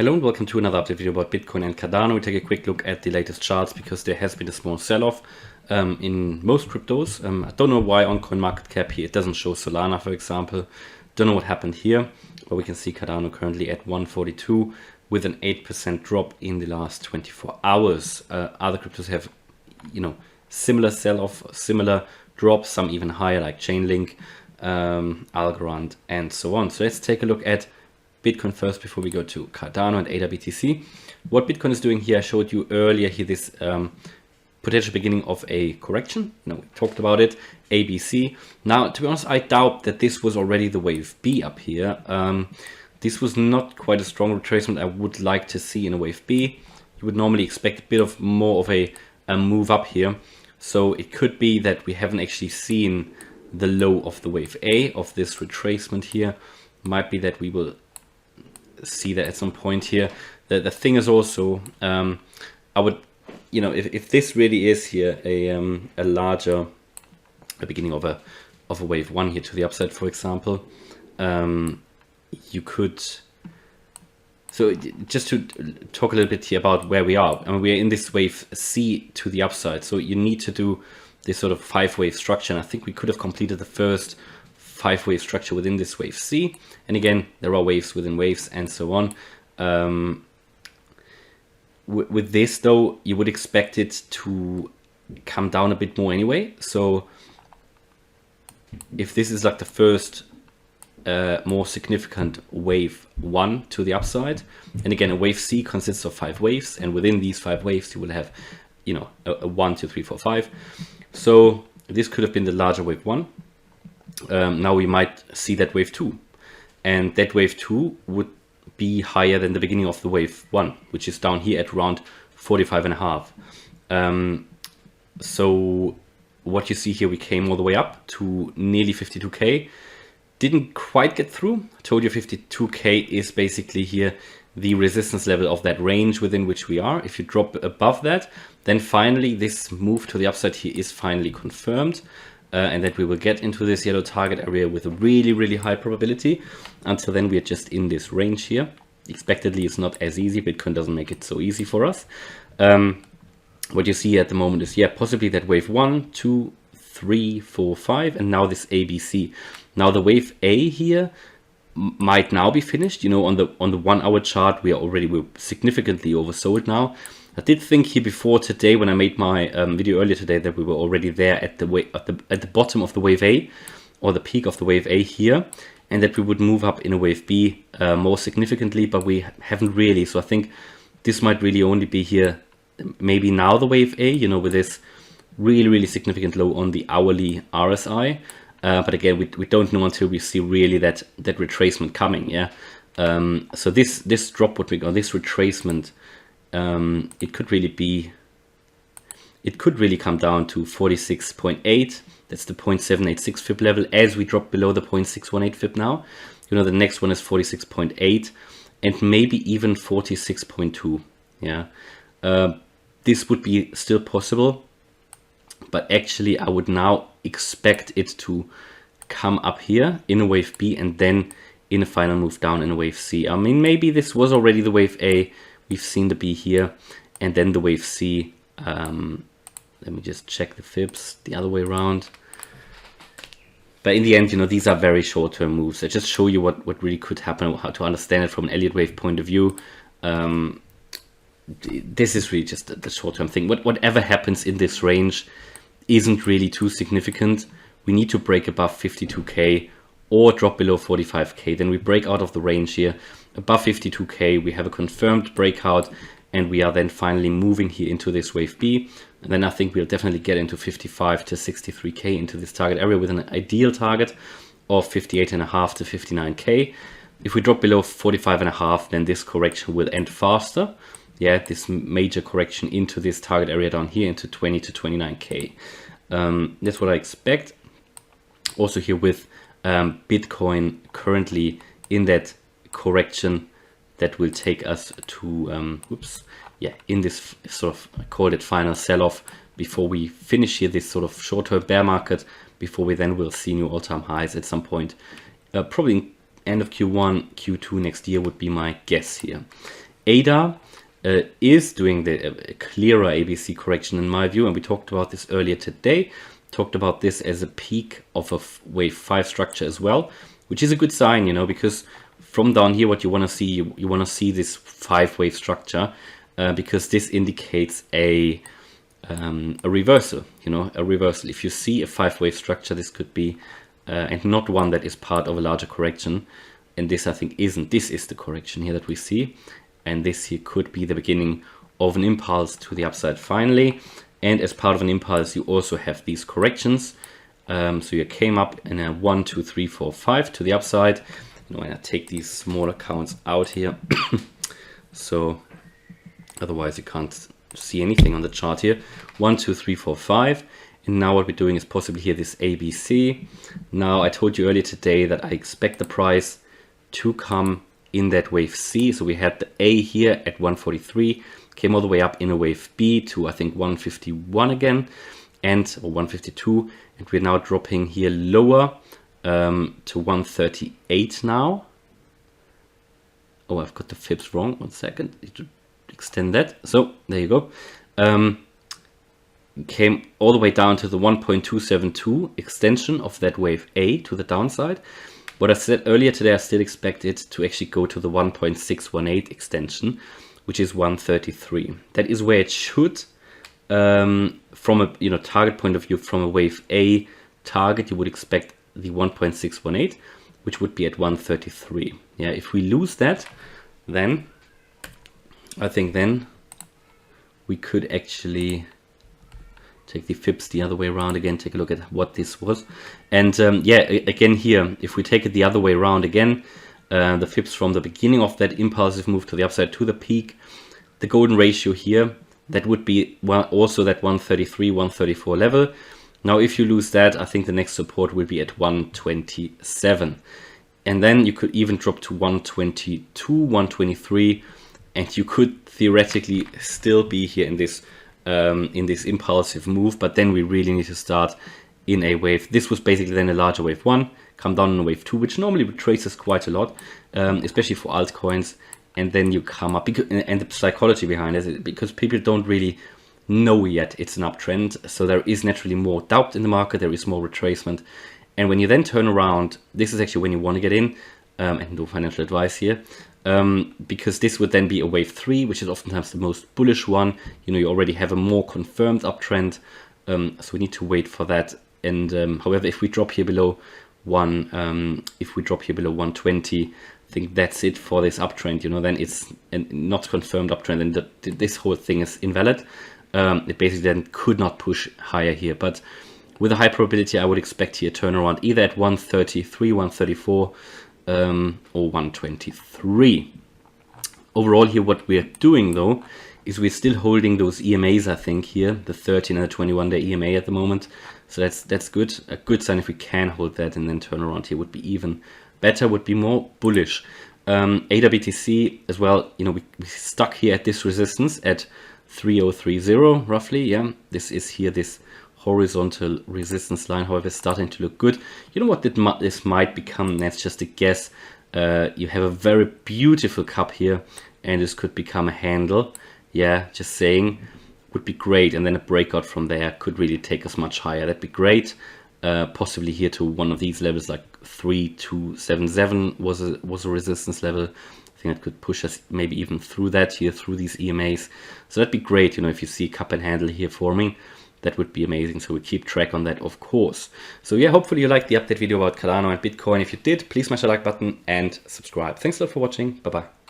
Hello and welcome to another update video about Bitcoin and Cardano. We take a quick look at the latest charts because there has been a small sell-off in most cryptos. I don't know why on CoinMarketCap here it doesn't show Solana, for example. Don't know what happened here, but we can see Cardano currently at 142 with an 8% drop in the last 24 hours. Other cryptos have, similar sell-off, similar drops, some even higher like Chainlink, Algorand, and so on. So let's take a look at Bitcoin first before we go to Cardano and ADA BTC. What Bitcoin is doing here, I showed you earlier here this potential beginning of a correction. We talked about it, ABC. Now, to be honest, I doubt that this was already the wave B up here. This was not quite a strong retracement I would like to see in a wave B. You would normally expect a bit of more of a move up here. So it could be that we haven't actually seen the low of the wave A of this retracement here. Might be that we will see that at some point here. The thing is also, I would, if this really is here a larger beginning of a wave one here to the upside, for example, you could. So just to talk a little bit here about where we are. I mean, we're in this wave C to the upside. So you need to do this sort of 5-wave structure. And I think we could have completed the first 5-wave structure within this wave C. And again, there are waves within waves and so on. With this though, you would expect it to come down a bit more anyway. So if this is like the first more significant wave one to the upside, and again, a wave C consists of 5 waves, and within these 5 waves, you will have, a 1, 2, 3, 4, 5. So this could have been the larger wave one. Now we might see that wave 2, and that wave 2 would be higher than the beginning of the wave 1, which is down here at around 45.5. So what you see here, we came all the way up to nearly 52k. Didn't quite get through. I told you 52k is basically here the resistance level of that range within which we are. If you drop above that, then finally this move to the upside here is finally confirmed. And that we will get into this yellow target area with a really, really high probability. Until then, we are just in this range here. Expectedly, it's not as easy. Bitcoin doesn't make it so easy for us. What you see at the moment is, possibly that wave 1, 2, 3, 4, 5, and now this ABC. Now the wave A here might now be finished. On the 1 hour chart, we're significantly oversold now. I did think here before today, when I made my video earlier today, that we were already there at the bottom of the wave A, or the peak of the wave A here, and that we would move up in a wave B more significantly, but we haven't really. So I think this might really only be here, maybe now the wave A, with this really, really significant low on the hourly RSI. But again, we don't know until we see really that retracement coming. So this drop, this retracement, it could really come down to 46.8. That's the 0.786 fib level as we drop below the 0.618 fib now. The next one is 46.8 and maybe even 46.2. This would be still possible, but actually I would now expect it to come up here in a wave B and then in a final move down in a wave C. I mean, maybe this was already the wave A. We've seen the B here, and then the wave C. Let me just check the fibs the other way around. But in the end, these are very short-term moves. I just show you what really could happen, how to understand it from an Elliott Wave point of view. This is really just the short-term thing. Whatever happens in this range isn't really too significant. We need to break above 52k or drop below 45k. Then we break out of the range here. Above 52k, we have a confirmed breakout, and we are then finally moving here into this wave B. And then I think we'll definitely get into 55 to 63k into this target area with an ideal target of 58.5 to 59k. If we drop below 45.5, then this correction will end faster. This major correction into this target area down here into 20 to 29k. That's what I expect. Also here with Bitcoin currently in that correction that will take us to in this sort of, I call it final sell-off before we finish here this sort of short-term bear market, before we then will see new all-time highs at some point, probably end of Q1, Q2 next year would be my guess here. ADA is doing the clearer ABC correction in my view, and we talked about this earlier today. Talked about this as a peak of a wave 5 structure as well, which is a good sign, you know, because from down here, what you want to see, you want to see this 5-wave structure, because this indicates a reversal, you know, a reversal. If you see a 5-wave structure, this could be, and not one that is part of a larger correction. And this, I think, isn't. This is the correction here that we see. And this here could be the beginning of an impulse to the upside finally. And as part of an impulse, you also have these corrections. So you came up in a 1, 2, 3, 4, 5 to the upside. You know, and I take these smaller counts out here. So otherwise you can't see anything on the chart here. 1, 2, 3, 4, 5. And now what we're doing is possibly here this ABC. Now I told you earlier today that I expect the price to come in that wave C. So we had the A here at 143. Came all the way up in a wave B to I think 151 again, or 152, and we're now dropping here lower to 138 now. Oh, I've got the fibs wrong. 1 second, need to extend that. So there you go. Came all the way down to the 1.272 extension of that wave A to the downside. What I said earlier today, I still expect it to actually go to the 1.618 extension, which is 133. That is where it should, from a target point of view, from a wave A target, you would expect the 1.618, which would be at 133. Yeah, if we lose that, then I think then we could actually take the fibs the other way around again, take a look at what this was. And yeah, again here, if we take it the other way around again, the fibs from the beginning of that impulsive move to the upside to the peak, the golden ratio here, that would be also that 133, 134 level. Now, if you lose that, I think the next support will be at 127. And then you could even drop to 122, 123, and you could theoretically still be here in this impulsive move, but then we really need to start in a wave. This was basically then a larger wave 1, come down in a wave 2, which normally retraces quite a lot, especially for altcoins, and then you come up, and the psychology behind it, because people don't really know yet it's an uptrend, so there is naturally more doubt in the market, there is more retracement, and when you then turn around, this is actually when you want to get in, and no financial advice here, because this would then be a wave 3, which is oftentimes the most bullish one. You know, you already have a more confirmed uptrend, so we need to wait for that. And however, if we drop here below 120, I think that's it for this uptrend. You know, then it's a not confirmed uptrend, and this whole thing is invalid. It basically then could not push higher here, but with a high probability, I would expect here a turnaround either at 133, 134, or 123. Overall here, what we're doing though is we're still holding those EMAs, I think here, the 13 and the 21-day EMA at the moment. So that's good. A good sign if we can hold that, and then turn around here would be even better, would be more bullish. ADA BTC as well, you know, we stuck here at this resistance at 3030 roughly. Yeah, this is here, this horizontal resistance line, however, is starting to look good. You know what this might become, that's just a guess. You have a very beautiful cup here, and this could become a handle. Yeah, just saying, would be great. And then a breakout from there could really take us much higher. That'd be great. Possibly here to one of these levels, like 3277 was a resistance level. I think that could push us maybe even through that here, through these EMAs. So that'd be great, you know, if you see cup and handle here forming. That would be amazing. So we keep track on that, of course. So yeah, hopefully you liked the update video about Cardano and Bitcoin. If you did, please smash the like button and subscribe. Thanks a lot for watching. Bye-bye.